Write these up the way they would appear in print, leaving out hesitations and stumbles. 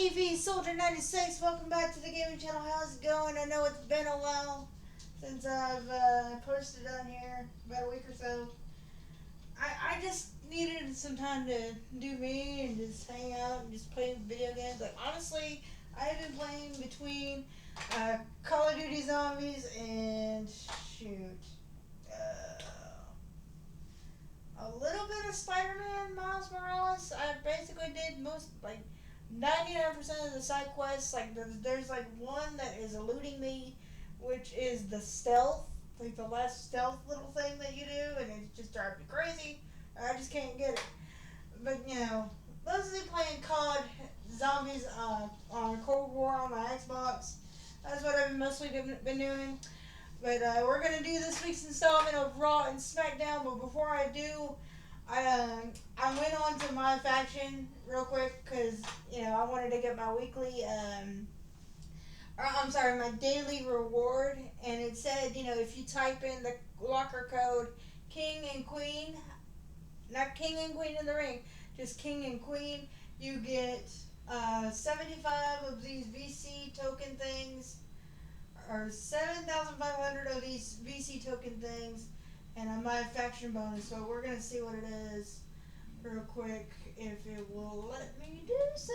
TV Soldier 96. Welcome back to the gaming channel. How's it going? I know it's been a while since I've posted on here, about a week or so. I just needed some time to do me and just hang out and just play video games. Like, honestly, I've been playing between Call of Duty Zombies and a little bit of Spider-Man Miles Morales. I basically did most, like, 99% of the side quests. Like, there's like one that is eluding me, which is the stealth, like the last stealth little thing that you do, and it just drives me crazy. I just can't get it. But mostly playing COD Zombies on Cold War on my Xbox. That's what I've mostly been doing. But we're gonna do this week's installment of Raw and SmackDown. But before I do, I went on to my faction real quick because I wanted to get my weekly my daily reward, and it said if you type in the locker code King and Queen, not King and Queen in the ring, just King and Queen, you get 75 of these VC token things, or 7,500 of these VC token things, and a my faction bonus. So we're gonna see what it is real quick, if it will let me do so.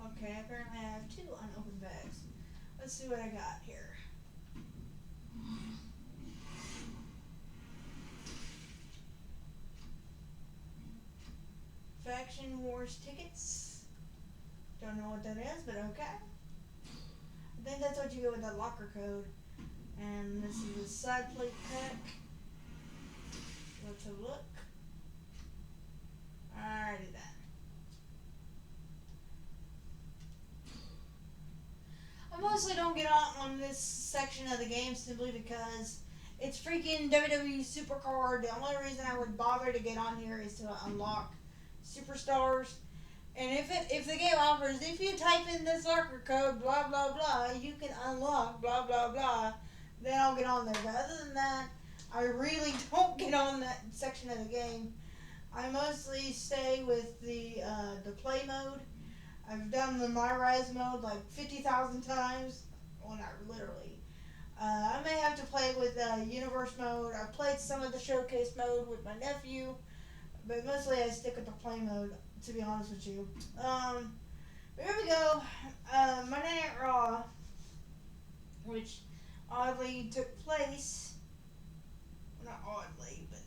Okay, apparently I have 2 unopened bags. Let's see what I got here. Faction Wars tickets. Don't know what that is, but okay. I think that's what you get with that locker code. And this is a side plate pack. Let's have a look. Alrighty then. I mostly don't get on this section of the game simply because it's freaking WWE Supercard. The only reason I would bother to get on here is to unlock superstars. And if the game offers, if you type in this locker code, blah blah blah, you can unlock blah blah blah, then I'll get on there. But other than that, I really don't get on that section of the game. I mostly stay with the play mode. I've done the My Rise mode like 50,000 times. Well, not literally. I may have to play with Universe mode. I've played some of the Showcase mode with my nephew, but mostly I stick with the play mode, to be honest with you. But here we go. Monday Night Raw, which oddly took place, well, not oddly, but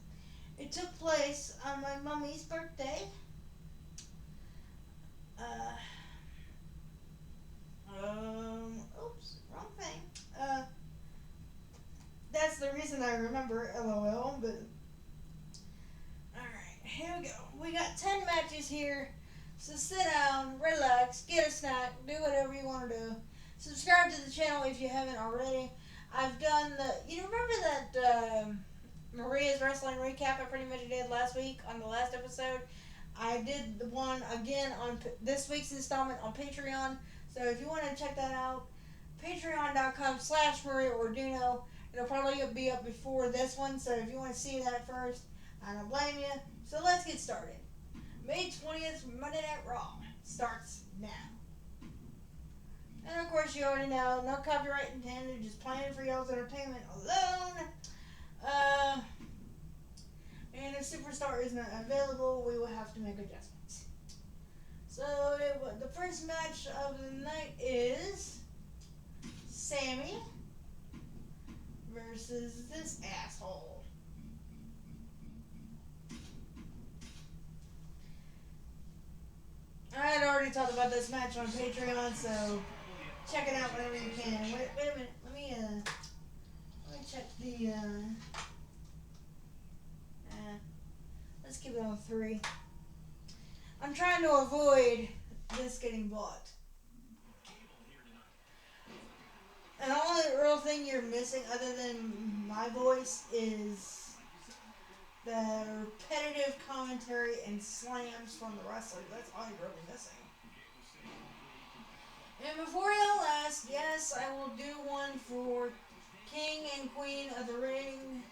it took place on my mummy's birthday. Oops, wrong thing. That's the reason I remember, LOL, but alright, here we go. We got 10 matches here, so sit down, relax, get a snack, do whatever you want to do. Subscribe to the channel if you haven't already. I've done you remember that Maria's Wrestling Recap I pretty much did last week on the last episode? I did the one again on this week's installment on Patreon. So if you want to check that out, patreon.com/MariaOrduno. It'll probably be up before this one. So if you want to see that first, I don't blame you. So let's get started. May 20th, Monday Night Raw starts now. And of course you already know, no copyright intended, just playing for y'all's entertainment alone. And if Superstar is not available, we will have to make adjustments. So the first match of the night is Sammy versus this asshole. I had already talked about this match on Patreon, so check it out whenever you can. Wait a minute. Let me check the let's keep it on 3. I'm trying to avoid this getting blocked. And the only real thing you're missing other than my voice is the repetitive commentary and slams from the wrestlers. That's all you're really missing. And before y'all ask, yes, I will do one for King and Queen of the Ring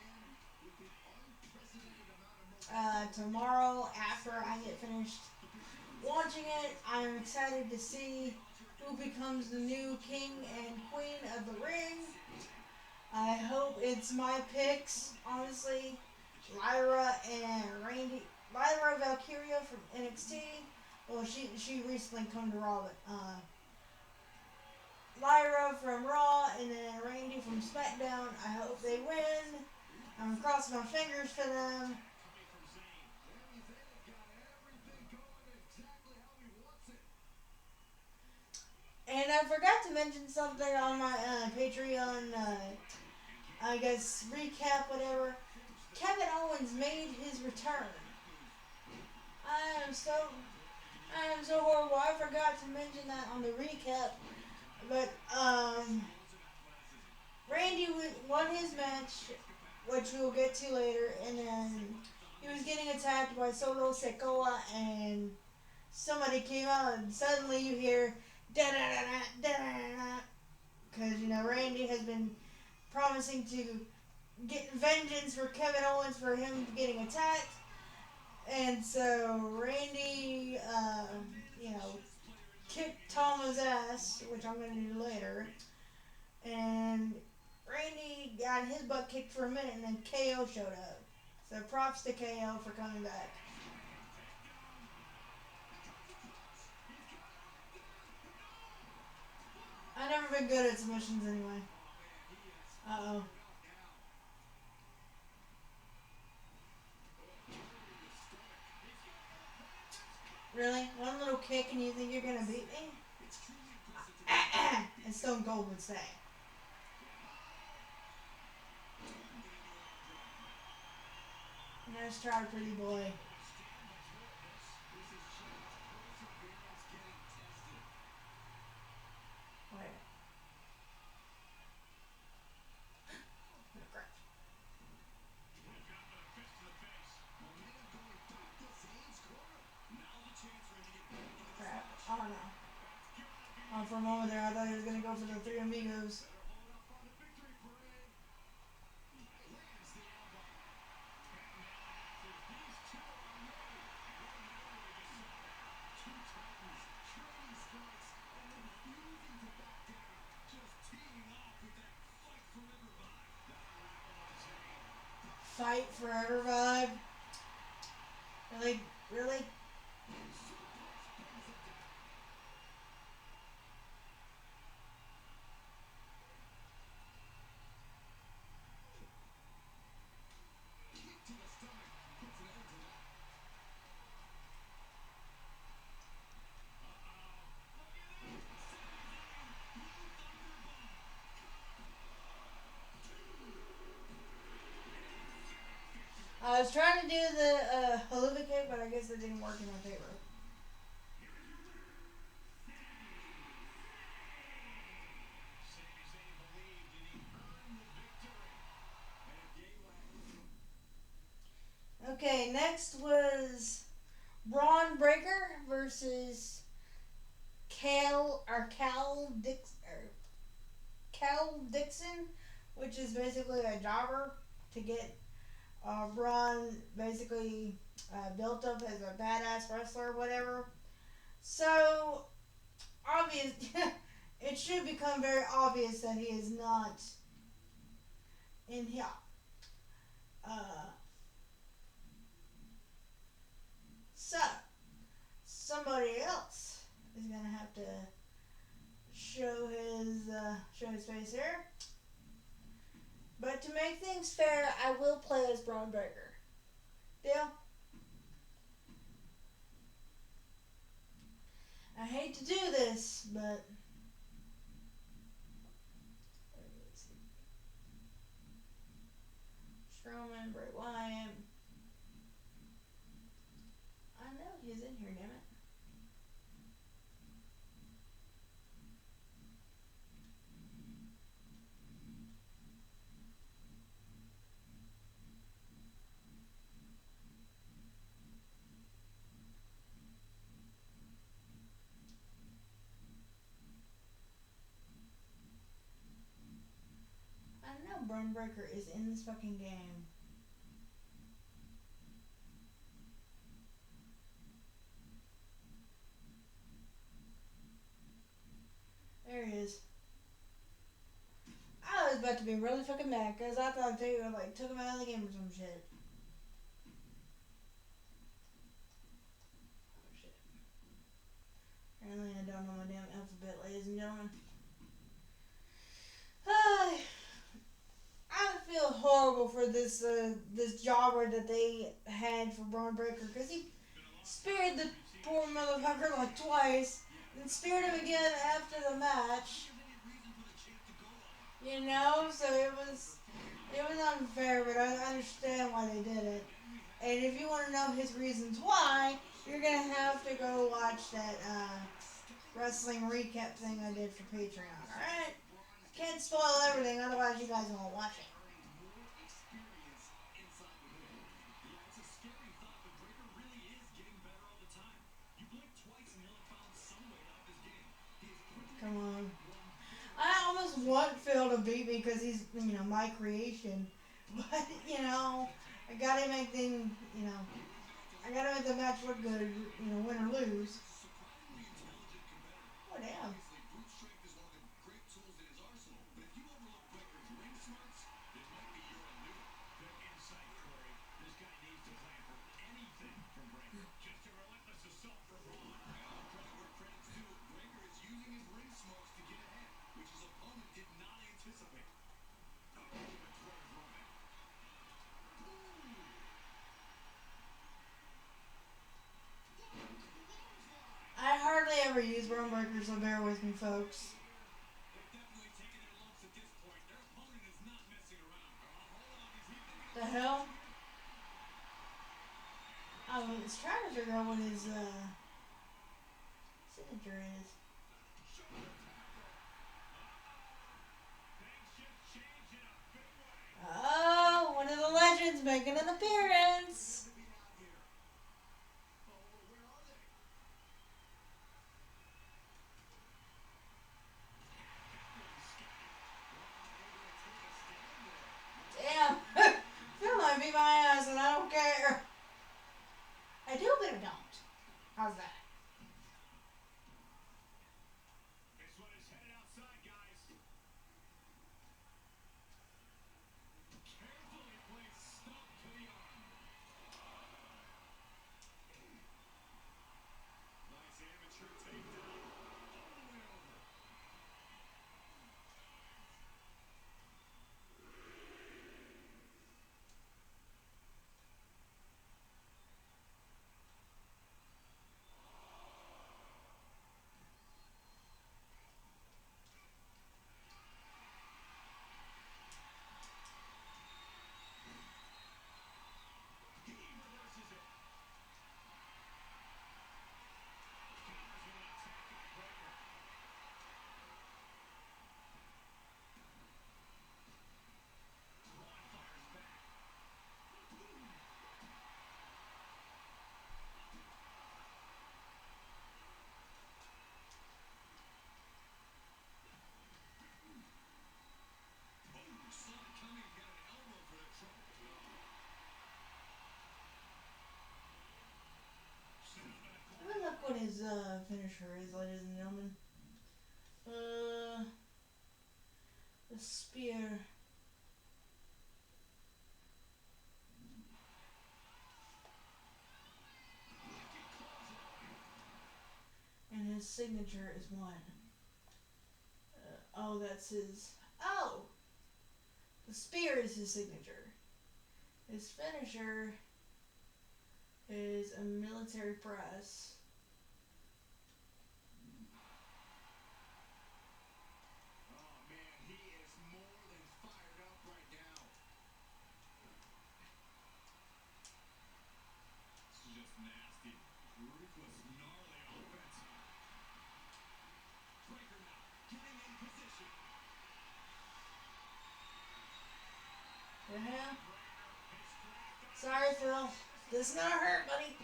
tomorrow after I get finished watching it. I'm excited to see who becomes the new king and queen of the ring. I hope it's my picks, honestly. Lyra and Randy. Lyra Valkyria from NXT. Well, she recently come to Raw, but Lyra from Raw and then Randy from SmackDown. I hope they win. I'm crossing my fingers for them. And I forgot to mention something on my Patreon, I guess, recap, whatever. Kevin Owens made his return. I am so horrible. I forgot to mention that on the recap. But, Randy won his match, which we'll get to later, and then he was getting attacked by Solo Sikoa, and somebody came out, and suddenly you hear da da da da da da, because Randy has been promising to get vengeance for Kevin Owens for him getting attacked, and so Randy, kicked Tama's ass, which I'm gonna do later, and Randy got his butt kicked for a minute, and then KO showed up. So props to KO for coming back. I've never been good at submissions anyway. Uh-oh. Really? One little kick and you think you're going to beat me? As Stone Cold would say. Nice try, pretty boy. Wait. Crap. Oh no. Oh, for a moment there, I thought he was going to go for the Three Amigos. Fight forever vibe. Really? Really? I was trying to do the haluva kick, but I guess it didn't work in my favor. Okay, next was Braun Breaker versus Kel Dickson, which is basically a jobber to get Braun basically built up as a badass wrestler or whatever. So, obvious, it should become very obvious that he is not in here. So, somebody else is gonna have to show his face here. But to make things fair, I will play as Braun Breaker. Deal? I hate to do this, but Strowman, Bray Wyatt. I know he's in here, damn it. I know Braun Breaker is in this fucking game. about to be really fucking mad because I thought they like took him out of the game or some shit. Oh shit. Apparently I don't know my damn alphabet, ladies and gentlemen. I feel horrible for this jobber that they had for Braun Breaker because he speared the poor motherfucker like twice and speared him again after the match. You know, so it was unfair, but I understand why they did it. And if you want to know his reasons why, you're gonna have to go watch that wrestling recap thing I did for Patreon. All right, can't spoil everything, otherwise you guys won't watch it. Come on. I almost want Phil to beat me because he's, my creation. But, I gotta make things, I gotta make the match look good, win or lose. Oh, damn. I hardly ever use Braun Breaker, so bear with me, folks. The hell? I was trying to figure out what his signature is. Oh, one of the legends making an appearance. Damn. Phil might beat my ass and I don't care. I do, but I don't. How's that? Let me look what his finisher is, ladies and gentlemen. The spear. And his signature is one. Oh, that's his. Oh! The spear is his signature. His finisher is a military press. The hell? Sorry, Phil. This is gonna hurt, buddy.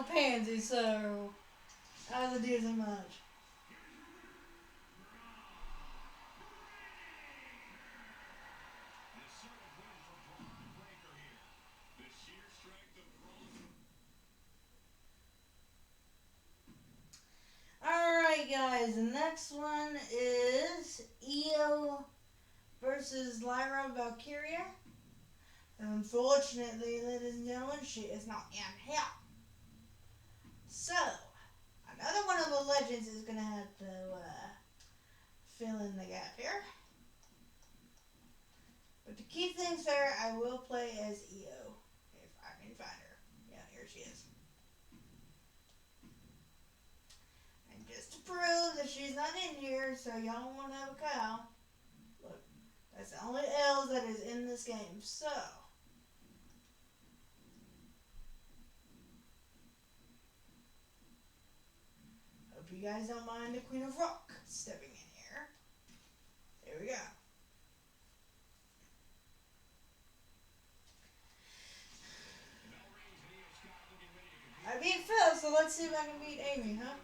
a pansy, so I doesn't do as much. Alright, guys, the next one is Io versus Lyra Valkyria. Unfortunately, ladies and gentlemen, she is not in here. So, another one of the legends is going to have to fill in the gap here. But to keep things fair, I will play as Io, if I can find her. Yeah, here she is. And just to prove that she's not in here, so y'all won't have a cow. Look, that's the only L that is in this game. So, hope you guys don't mind the Queen of Rock stepping in here. Here we go. I beat Phil, so let's see if I can beat Amy, huh?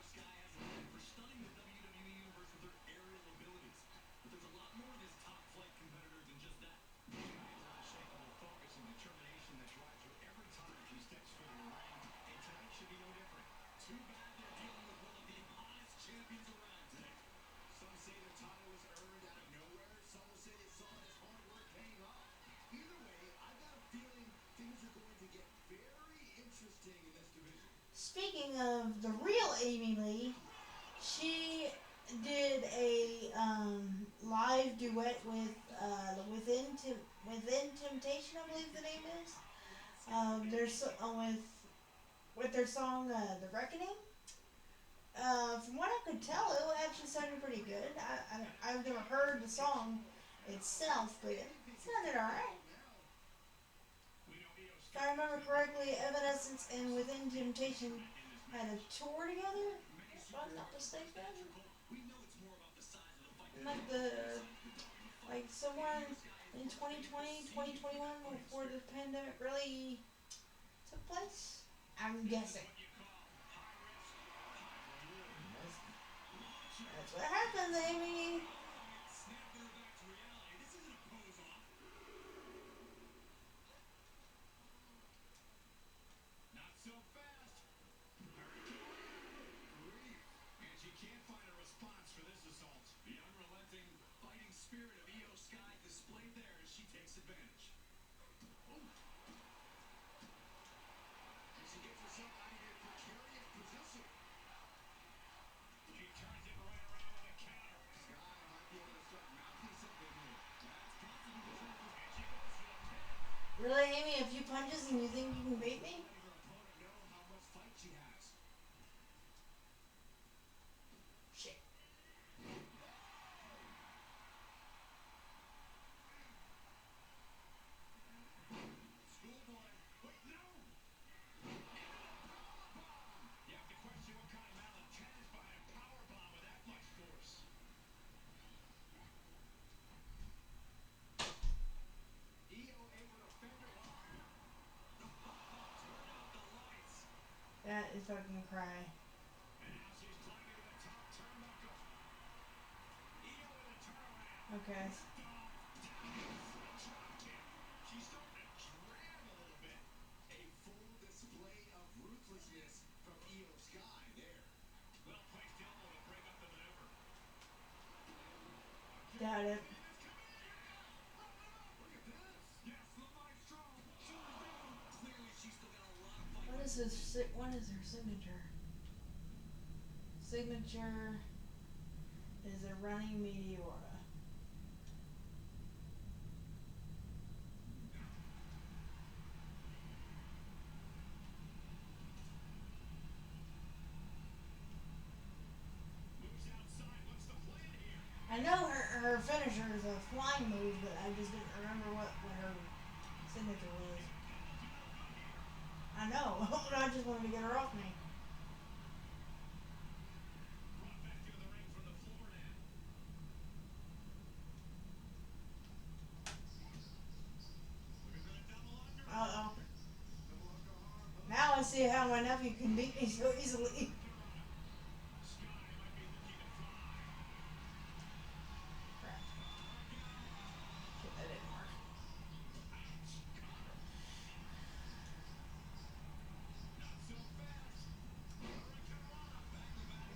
Speaking of the real Amy Lee, she did a live duet with Within Temptation, I believe the name is. With their song "The Reckoning." From what I could tell, it actually sounded pretty good. I've never heard the song itself, but it sounded alright. If I remember correctly, Evanescence and Within Temptation had a tour together, if I'm not mistaken. Like somewhere in 2020, 2021, before the pandemic really took place. I'm guessing. That's what happens, Amy. Really, Amy? A few punches and you think you can beat me? Shit. That is fucking cry. Okay. Doubt it. What is her signature? Signature is a running meteora. I know her finisher is a flying move, but I just didn't remember what her signature was. I know, I just wanted to get her off me. Uh-oh. Now I see how know my nephew can beat me so easily. Crap. Shit, that didn't work.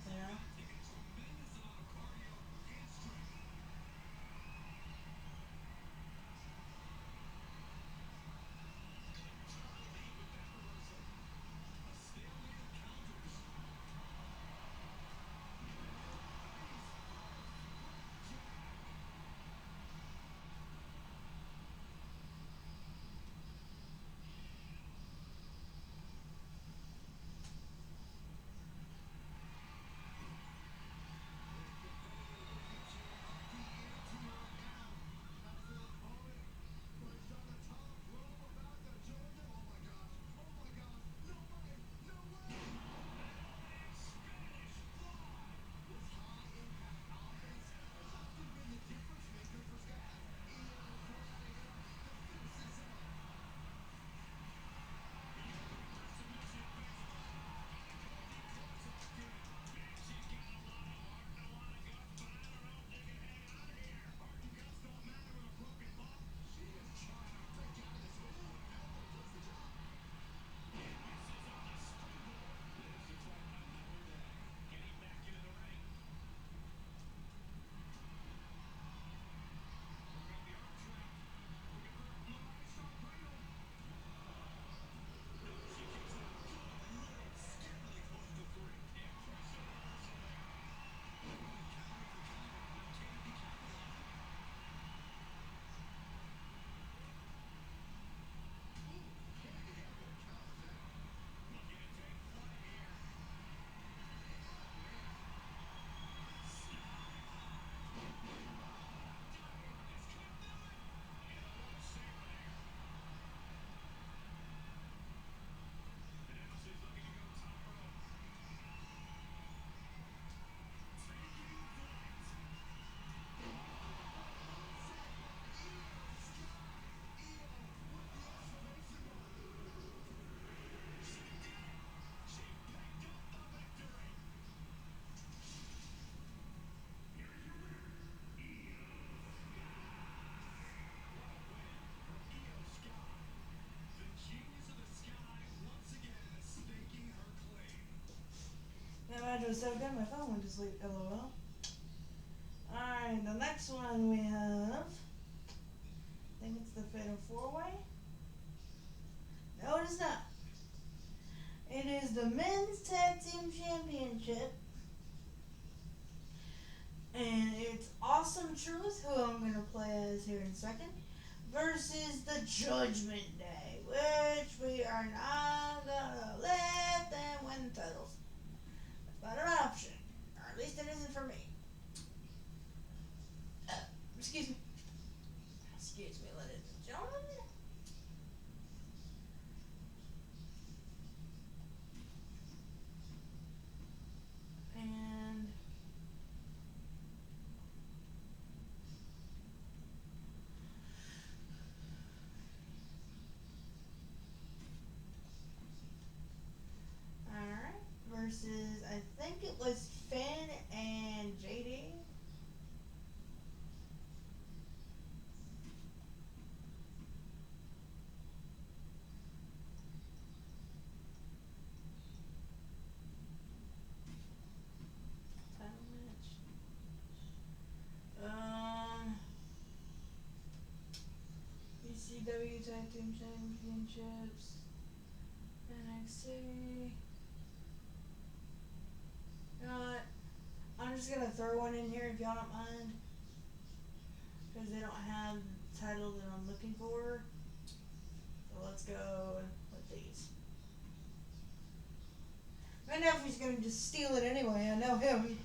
Yeah. That match was so good, my phone went to sleep. LOL. Alright, the next one we have. I think it's the Fatal 4-Way. No, it is not. It is the Men's Tag Team Championship. And it's Awesome Truth, who I'm going to play as here in a second, versus the Judgment Day, which we are not going to let them win the titles. That's not an option. Or at least it isn't for me. Excuse me. Excuse me, ladies and gentlemen. And alright. Versus I think it was Finn and JD. ECW Tag Team Championships, NXT. You know what? I'm just gonna throw one in here if y'all don't mind, because they don't have the title that I'm looking for. So let's go with these. My nephew's gonna just steal it anyway. I know him.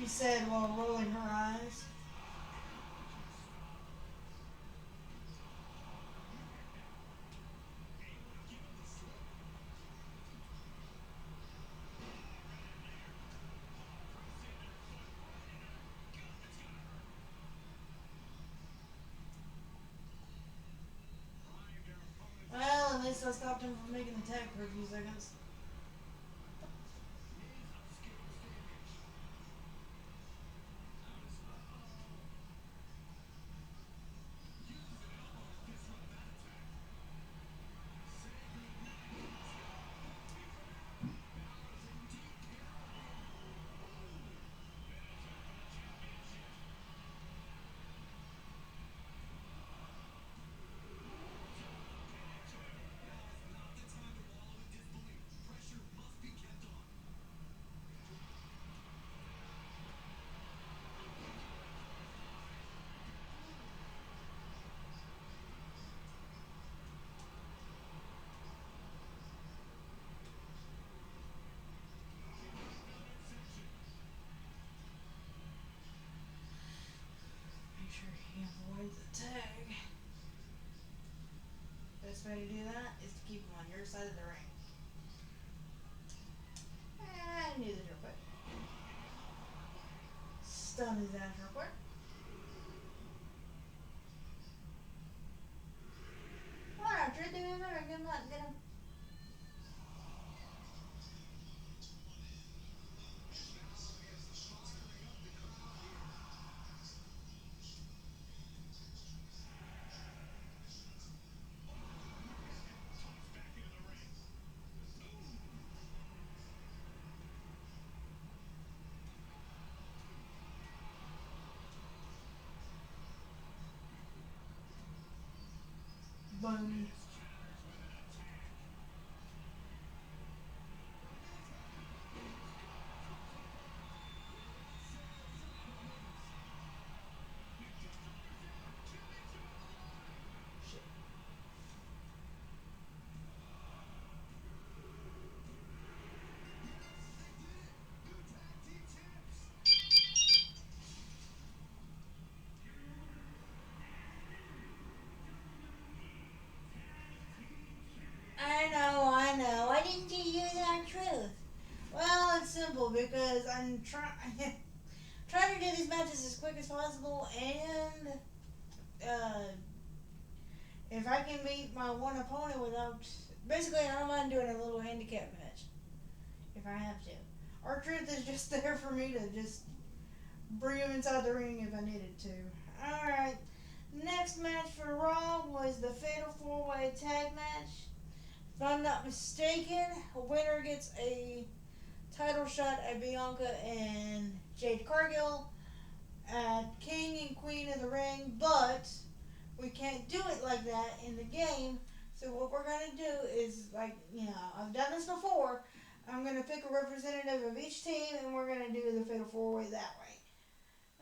she said while rolling her eyes. Well, at least I stopped him from making the tag for a few seconds. Make sure he avoids the tag. Best way to do that is to keep him on your side of the ring. I knew this real quick. Stun his ass real quick. Alright, try to do him better. Get him. Boom. Shit. I know. Why didn't you use our truth? Well, it's simple because I'm trying to do these matches as quick as possible, and if I can beat my one opponent without, basically, I don't mind doing a little handicap match if I have to. Our truth is just there for me to just bring him inside the ring if I needed to. All right. Next match for Raw was the Fatal 4-Way Tag Match. If I'm not mistaken, a winner gets a title shot at Bianca and Jade Cargill at King and Queen of the Ring, but we can't do it like that in the game. So what we're going to do is, like, I've done this before. I'm going to pick a representative of each team, and we're going to do the Fatal 4-Way that way.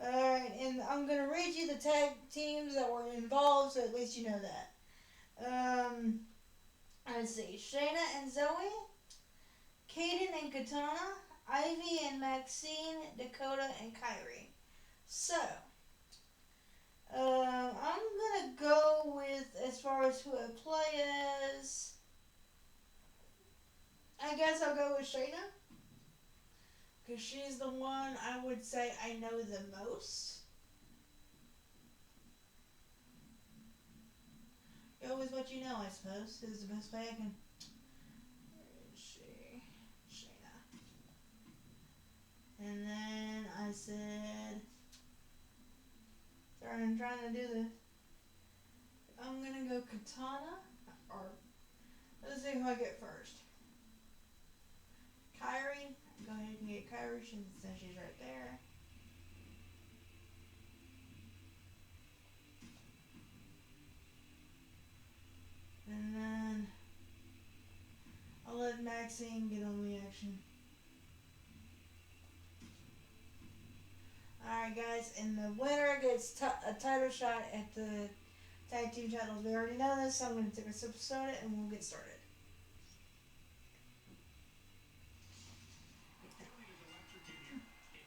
Alright, and I'm going to read you the tag teams that were involved, so at least you know that. Let's see. Shana and Zoe, Caden and Katana, Ivy and Maxine, Dakota and Kyrie. So, I'm going to go with, as far as who I play as, I guess I'll go with Shana. Because she's the one I would say I know the most. Go with what you know, I suppose. Is the best way I can. Where is she? Shayna. And then I said. Sorry, I'm trying to do the. I'm gonna go Katana. Or. Let's see who I get first. Kyrie. Go ahead and get Kyrie since she's right there. And then I'll let Maxine get on the action. Alright guys, and the winner gets a title shot at the tag team titles. We already know this, so I'm going to take a sip of soda and we'll get started.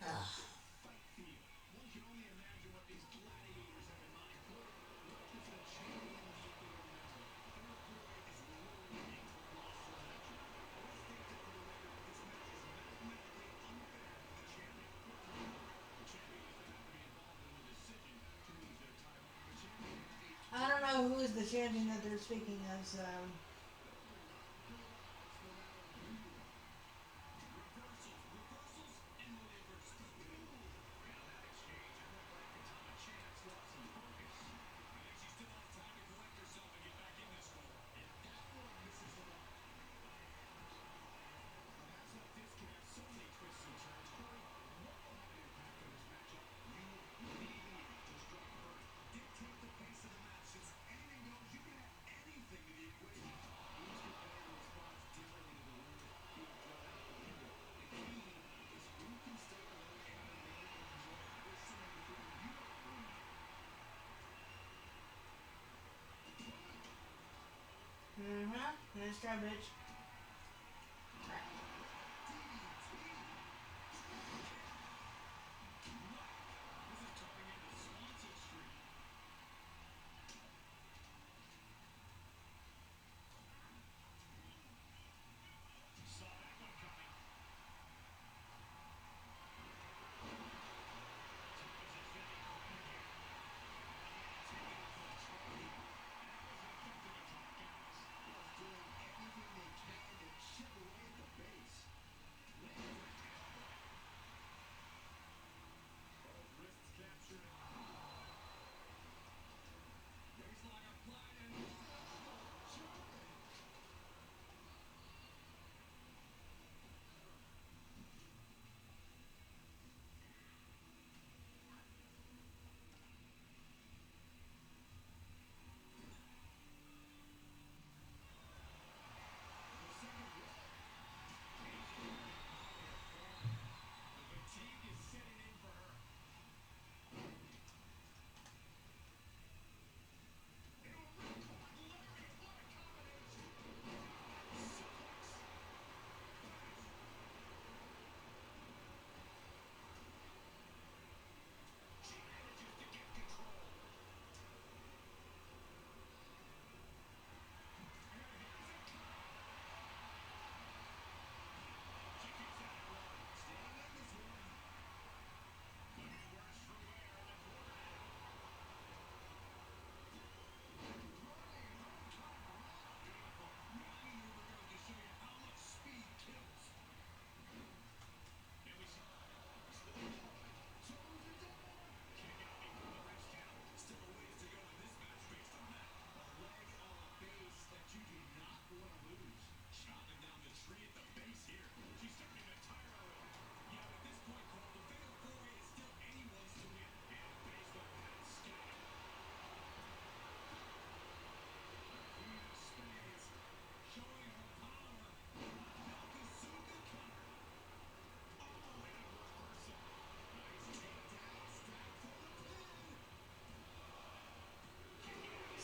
Ugh. is the chanting that they're speaking of, so. Nice try, bitch.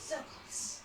So close.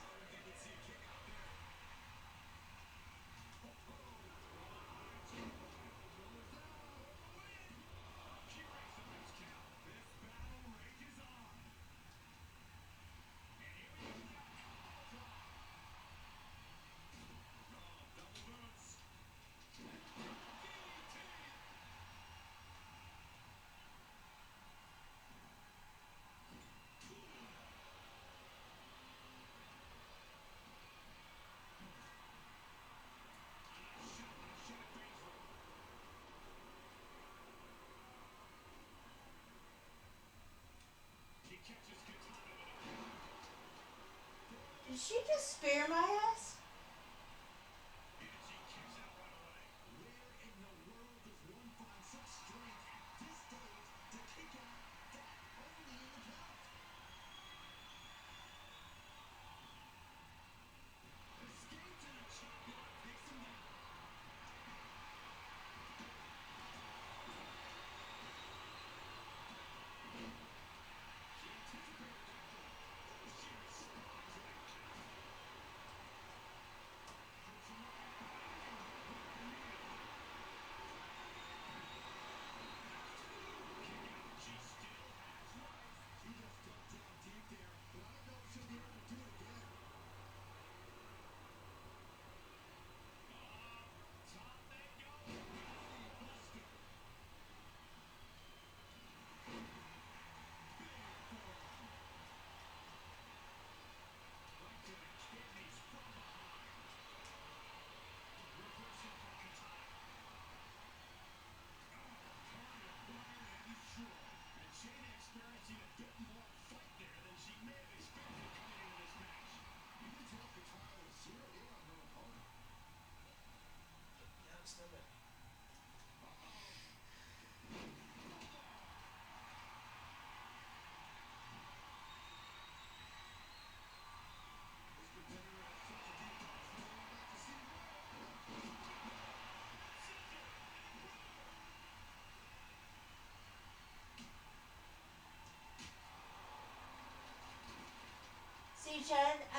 Did she just spear my ass?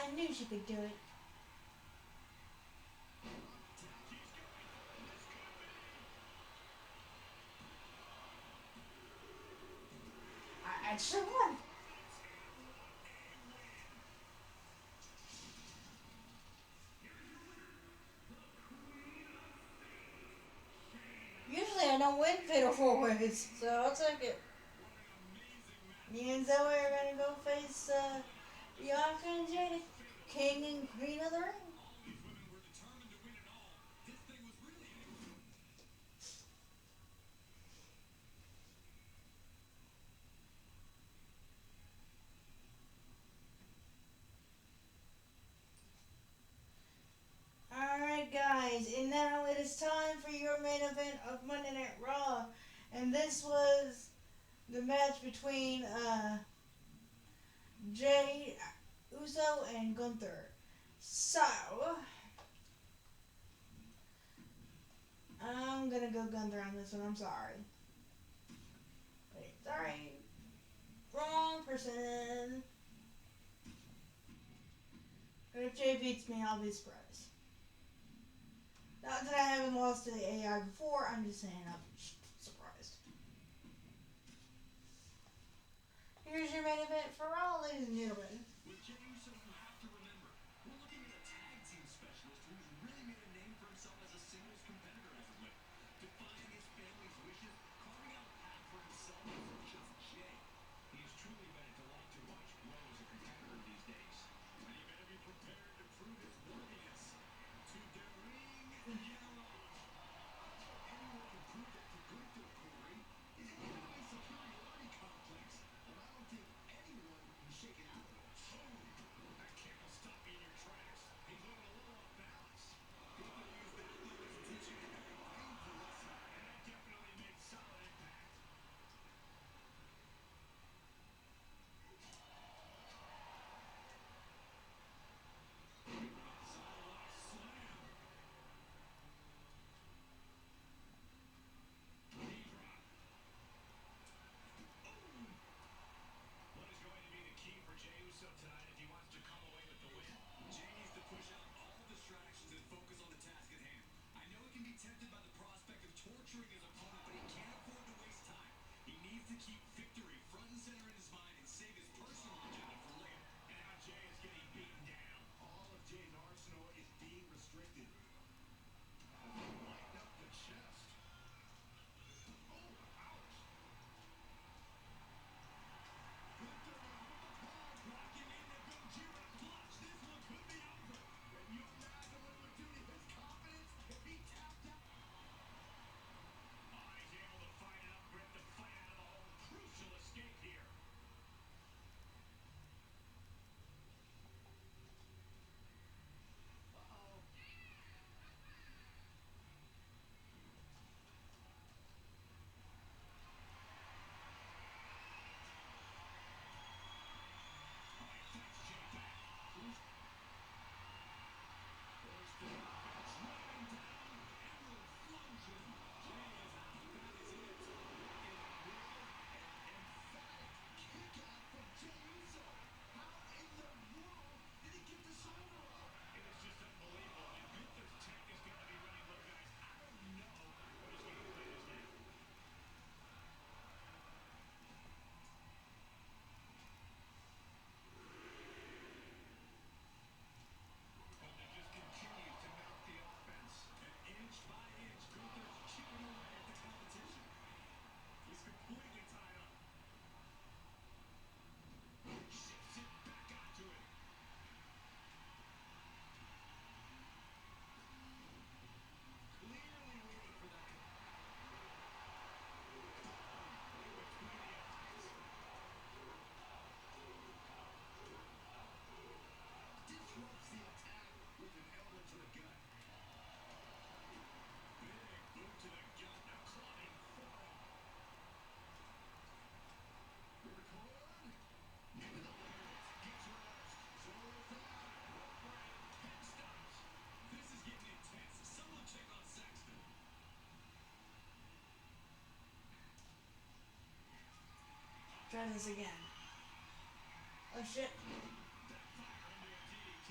I knew she could do it. I should have won. Usually I don't win fatal four ways, so I'll take it. Me and Zoe are gonna go face Bianca and Jada, King and Queen of the Ring. Alright guys, and now it is time for your main event of Monday Night Raw. And this was the match between Jay Uso and Gunther. So, I'm gonna go Gunther on this one, I'm sorry. Wait, sorry. Wrong person. But if Jay beats me, I'll be surprised. Not that I haven't lost to the AI before, I'm just saying I'm surprised. Here's your main event for Raw, ladies and gentlemen. With Jey Uso, you have to remember, we're looking at a tag team specialist who's really made a name for himself as a singles competitor as of late. Defying his family's wishes, carving out a path for himself isn't just Jey. He has truly been a delight to watch grow as a competitor these days. And he better be prepared to prove his worthiness. To the ring, yellow. Anyone can prove that to Gunther, Corey. He's a bit of a superiority complex. And I don't think anyone can shake it out of him. Oh, that kick will stop you in your tracks. He's looking a little off balance. Gunther used that move as a teaching a very painful lesson. And that definitely made solid impact. Sidewalk slam. Knee drop. What is going to be the key for Jey Uso tonight if he wants to come away with the win? Jey needs to push out all distractions and focus on the task at hand. I know he can be tempted by the prospect of torturing his opponent, but he can't afford to waste time. He needs to keep victory front and center in his mind and save his personal agenda for later. And now Jey is getting beaten down. All of Jey's arsenal is being restricted. Lighten up the chest. Oh, ouch. Gunther with the claws locking in the Gojira clutch. This one could be over. And you imagine what it would do to his confidence if he tapped out. Oh, he's able to fight it up, rip the fight out of the hole. Crucial escape here. Uh-oh. Oh, he fights Jey back. First to the offense, running down, emerald explosion. Jey is out. That is it. What in the world? An emphatic kick out from Jey Uso. How in the world did he get the shoulder up? It is just unbelievable. And Gunther's tank is going to be running low, guys. I don't know what he's going to play this now. Gunther just continues to mount the offense. And inch by inch, Gunther's chipping away at the competition. He's completely tied up. Shifts it back onto it. Clearly waiting for that. In between the eyes. Disrupts the attack with an elbow to the gut. Big boot to the gut. Now clubbing forearm. Ripcord. Into the leg. Gets reversed. So with that, rope break. Pin stops. This is getting intense. Someone check on Saxton. Try this again. Oh shit. Backfire into a D.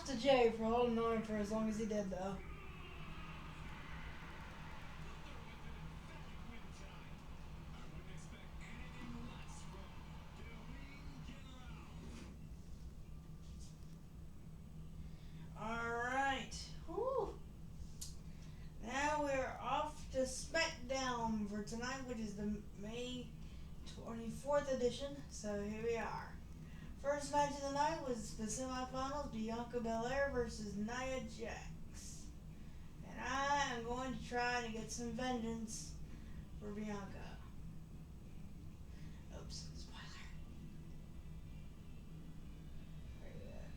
to Jay for holding on for as long as he did, though. Alright. Whew. Now we're off to SmackDown for tonight, which is the May 24th edition. So here we are. First match of the night was the semifinals, Bianca Belair versus Nia Jax. And I am going to try to get some vengeance for Bianca. Oops, spoiler. Where are you at?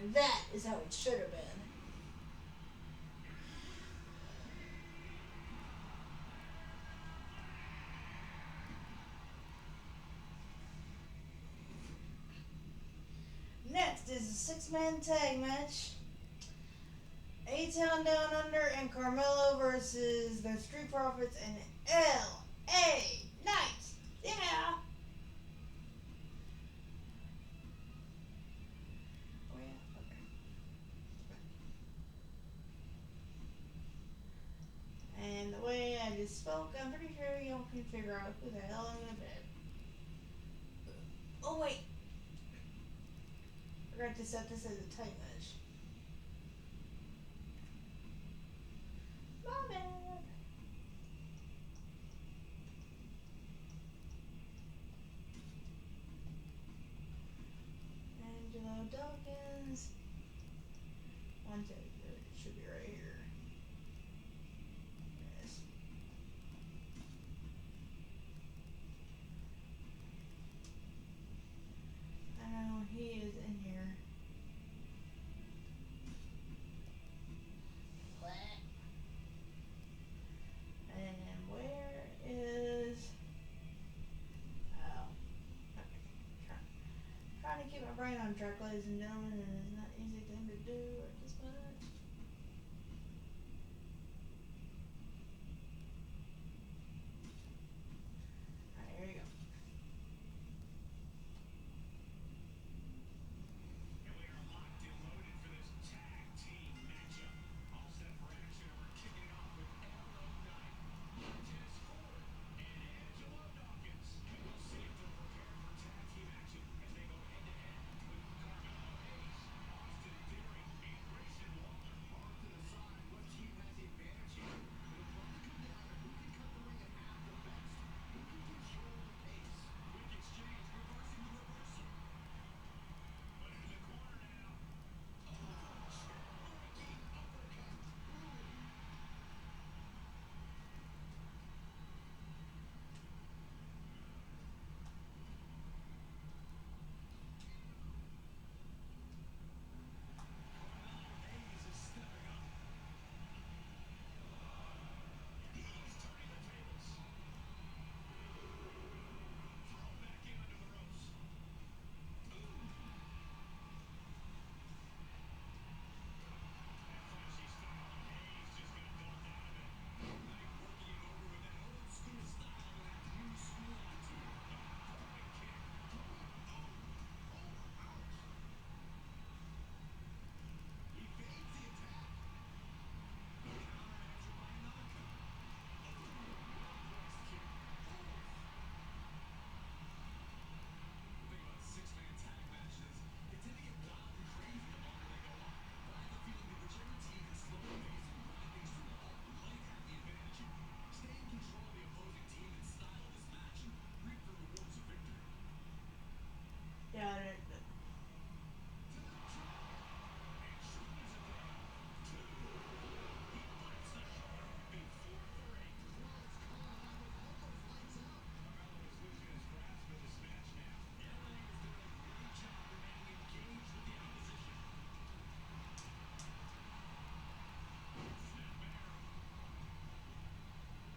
And that is how it should have been. Next is a six-man tag match. A-Town Down Under and Carmelo versus the Street Profits and L.A. Knights. Yeah. Oh yeah, okay. And the way I just spoke, I'm pretty sure y'all can figure out who the hell I'm gonna pick. Oh wait. I forgot to set this as a tight match. My bad. track, ladies and gentlemen, and it's not an easy thing to do at this moment. Alright, here you go. And we are locked and loaded for this tag team matchup. All set for action, and we're kicking it off with LO Knight, Montez Ford, and Angelo Dawkins. And we'll see if they're prepared for tag team action as they go head-to-head with Carmelo Hayes, Austin Theory, and Grayson Waller. Off to the side, what team has the advantage here? It'll probably come down to who can cut the ring in half the best, who can control the pace. Quick exchange, reversing the reversal. But in the corner now. Breaking uppercut. Hayes is stepping up. He's turning the tables. Thrown back in under the ropes. That flashy style on Hayes just got dumped out of it. Knight working it over with that old school style and that new school attitude. Dropping kick. Ouch. He evades the attack. The counter answered by another counter. Well-placed kick. The thing about six-man tag matches, they tend to get wild and crazy the longer they go on. But I have a feeling that whichever team can slow the pace and grind things to a halt might have the advantage here. Stay in control of the opposing team and style this match and reap the rewards of victory. Yeah, To the trap. And shoulders it down. Two. He bites the shoulder. Before three. Close call. I was almost lights out. Carmelo is losing his grasp of this match now. Everything is doing a great job remaining engaged with the opposition. Snap back.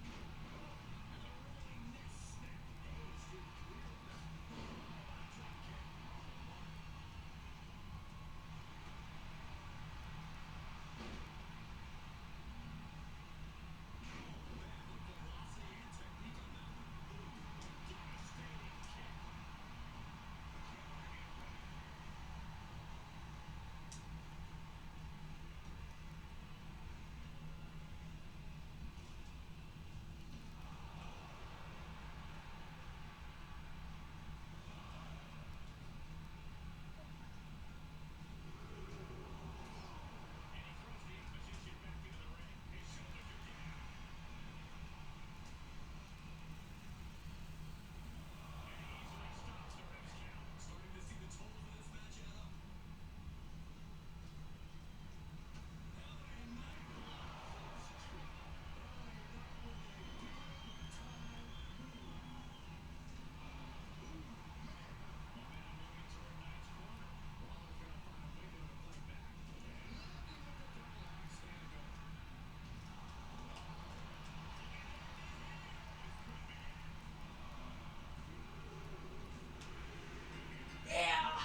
And a rolling neck snap. Hayes didn't clear with that. Oh, a drop kick. Man, look velocity and technique on that one. Devastating kick. The counter impact. And he throws the opposition back into the ring. His shoulders are down. And he easily stops the ref's count. Starting to see the totals of this match add up. And Knight blows this streak. Oh, that was a big-time move. Momentum moving toward Knight's corner. Waller's gonna find a way to fight back. And landing with the double axe stand going. yeah.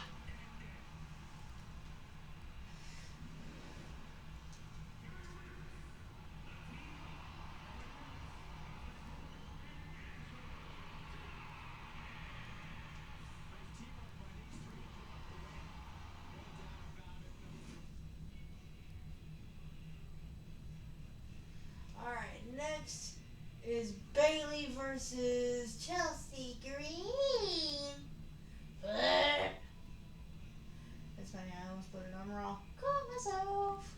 Nice teamwork by these three to put up the win. No doubt about it. Alright, next is Bailey versus Chelsea Green. That's funny, I almost put it on Raw. Caught myself.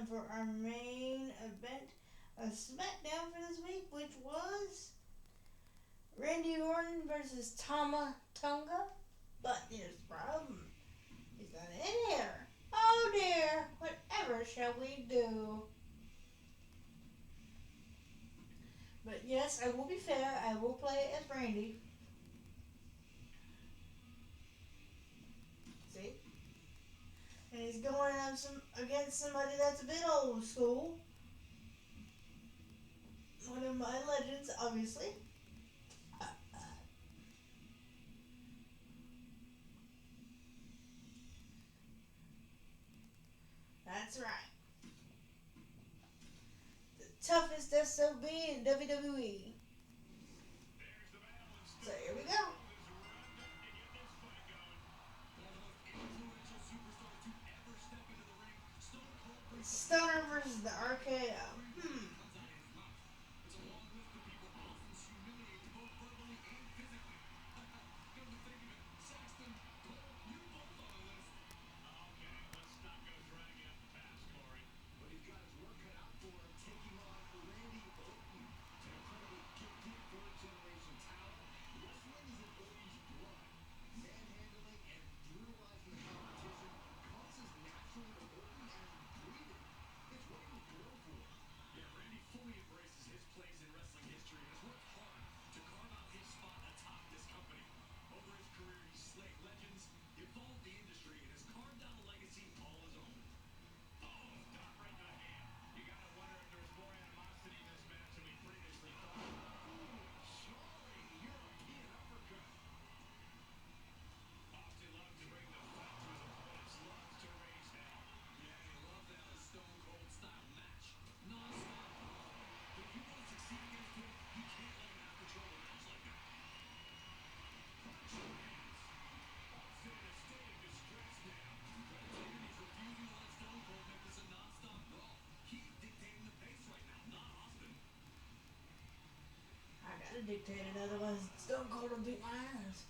on for our main event of SmackDown for this week, which was Randy Orton versus Tama Tonga. But here's the problem. He's not in here. Oh dear. Whatever shall we do? But yes, I will be fair. I will play as Randy. See? And he's going up against somebody that's a bit old school. One of my legends, obviously. That's right. The toughest SOB in WWE. So here we go. Stunner versus the RKO. I gotta dictate it, otherwise Stone Cold will beat my ass.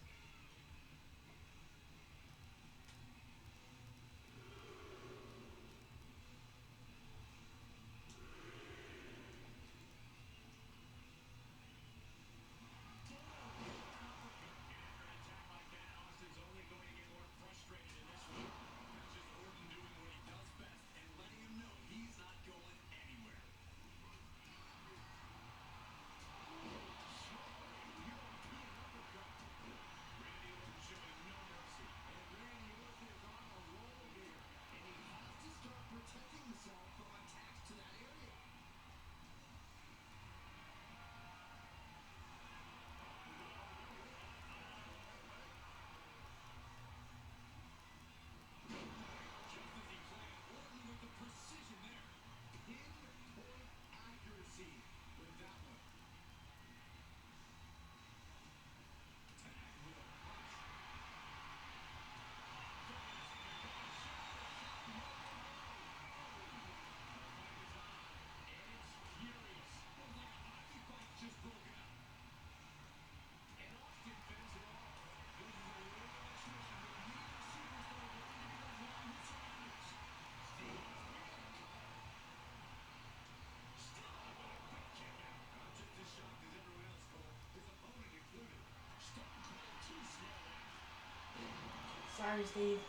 Sorry, Steve.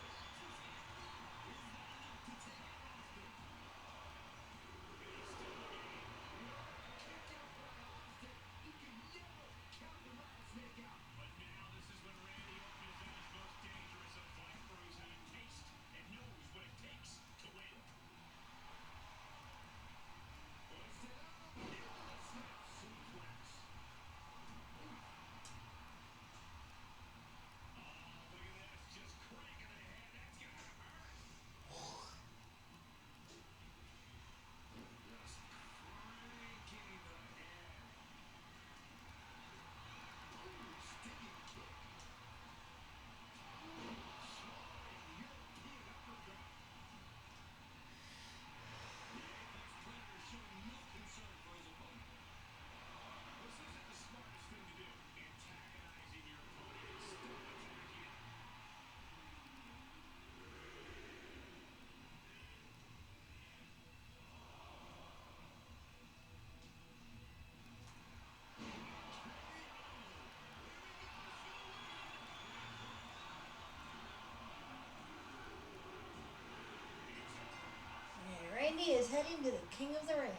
to the King of the Ring.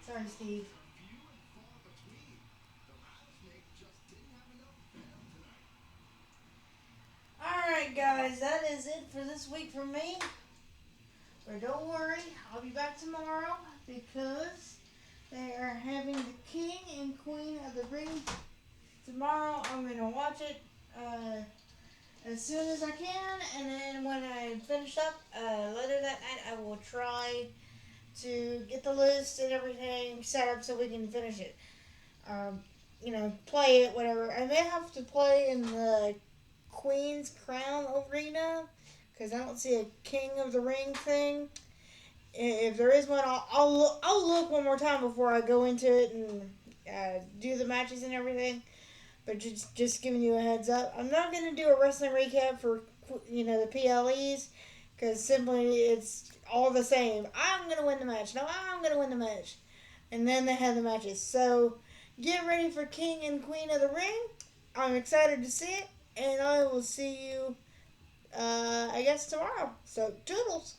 Sorry, Steve. Few and far between. The rattlesnake just didn't have enough venom tonight. Alright, guys, that is it for this week from me. But don't worry, I'll be back tomorrow because they are having the King and Queen of the Ring tomorrow. I'm going to watch it as soon as I can, and then when I finish up later that night, I will try to get the list and everything set up so we can finish it. Play it, whatever. I may have to play in the Queen's Crown Arena because I don't see a King of the Ring thing. If there is one, I'll look one more time before I go into it and do the matches and everything. But just giving you a heads up, I'm not going to do a wrestling recap for the PLEs because simply it's all the same. I'm going to win the match. No, I'm going to win the match. And then they have the matches. So get ready for King and Queen of the Ring. I'm excited to see it. And I will see you, I guess, tomorrow. So, toodles.